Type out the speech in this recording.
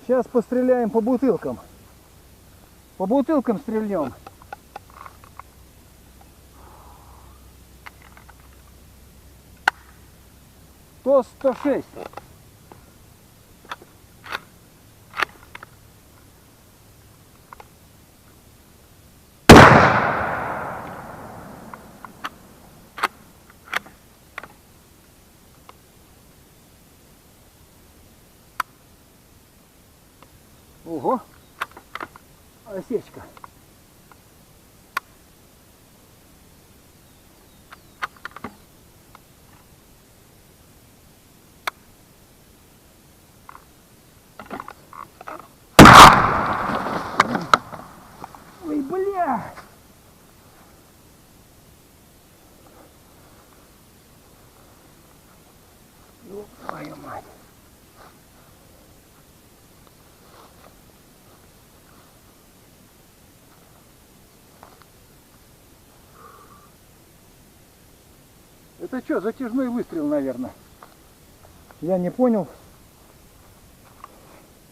Сейчас постреляем по бутылкам. По бутылкам стрельнем. ТОС 106. Ого, осечка. Ой, бля! Ёб твою мать! Это что, затяжной выстрел, наверное? Я не понял.